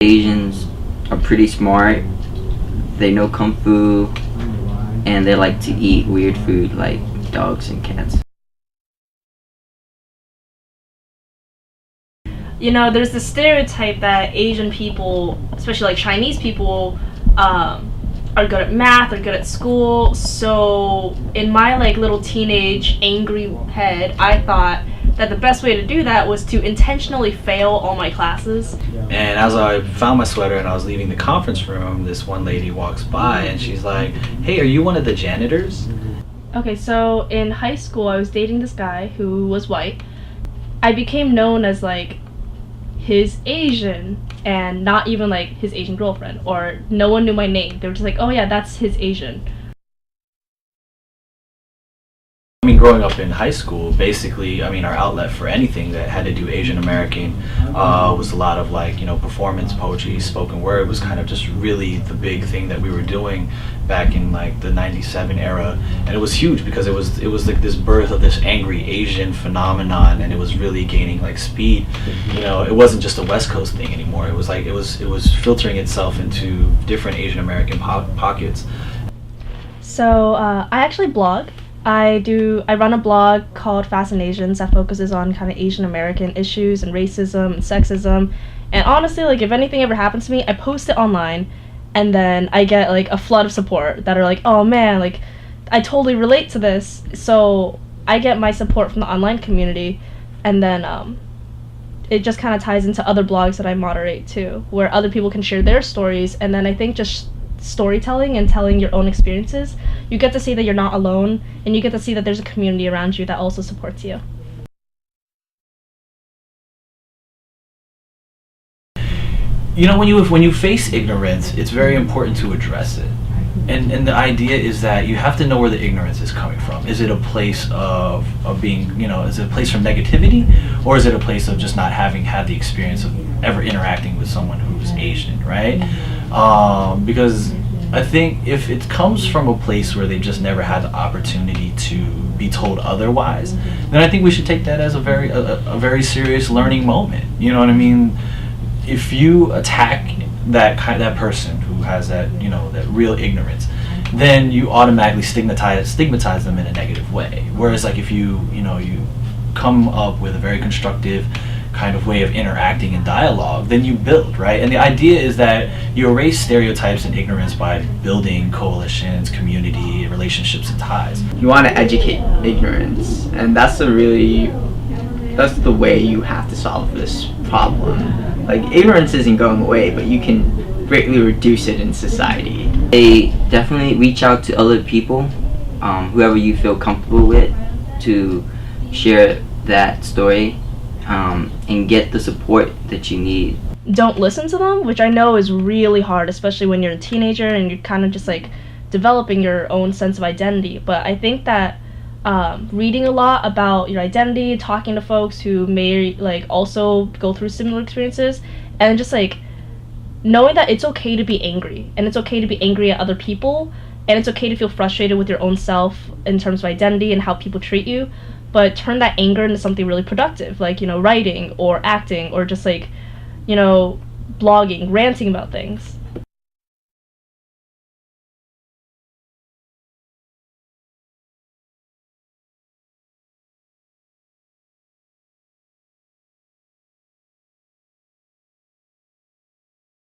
Asians are pretty smart. They know kung fu, and they like to eat weird food like dogs and cats. You know, there's this stereotype that Asian people, especially like Chinese people, are good at math or good at school. So in my like little teenage angry head, I thought that the best way to do that was to intentionally fail all my classes. And as I found my sweater and I was leaving the conference room, this one lady walks by and she's like, "Hey, are you one of the janitors?" Okay, so in high school I was dating this guy who was white. I became known as like his Asian, and not even like his Asian girlfriend, or no one knew my name. They were just like, "Oh yeah, that's his Asian." I mean, growing up in high school, basically, I mean, our outlet for anything that had to do Asian American was a lot of like, you know, performance poetry, spoken word was kind of just really the big thing that we were doing back in like the '97 era, and it was huge because it was like this birth of this angry Asian phenomenon, and it was really gaining like speed. You know, it wasn't just a West Coast thing anymore. It was like it was filtering itself into different Asian American pockets. So I actually blog. I run a blog called Fascinations that focuses on kind of Asian American issues and racism and sexism. And honestly, like if anything ever happens to me, I post it online, and then I get like a flood of support that are like, "Oh man, like I totally relate to this." So I get my support from the online community, and then it just kind of ties into other blogs that I moderate too, where other people can share their stories. And then I think just storytelling and telling your own experiences, you get to see that you're not alone, and you get to see that there's a community around you that also supports you. You know, when you face ignorance, it's very important to address it. And the idea is that you have to know where the ignorance is coming from. Is it a place of being, you know, is it a place from negativity, or is it a place of just not having had the experience of ever interacting with someone who's Asian, right? Because I think if it comes from a place where they've just never had the opportunity to be told otherwise, then I think we should take that as a very serious learning moment. You know what I mean? If you attack that person who has that, you know, that real ignorance, then you automatically stigmatize them in a negative way. Whereas like if you come up with a very constructive kind of way of interacting in dialogue, then you build, right? And the idea is that you erase stereotypes and ignorance by building coalitions, community, relationships, and ties. You want to educate ignorance, and that's the way you have to solve this problem. Like, ignorance isn't going away, but you can greatly reduce it in society. They definitely reach out to other people, whoever you feel comfortable with, to share that story and get the support that you need. Don't listen to them, which I know is really hard, especially when you're a teenager and you're kind of just like developing your own sense of identity. But I think that reading a lot about your identity, talking to folks who may like also go through similar experiences, and just like knowing that it's okay to be angry, and it's okay to be angry at other people, and it's okay to feel frustrated with your own self in terms of identity and how people treat you, but turn that anger into something really productive, like, you know, writing or acting or just like, you know, blogging, ranting about things.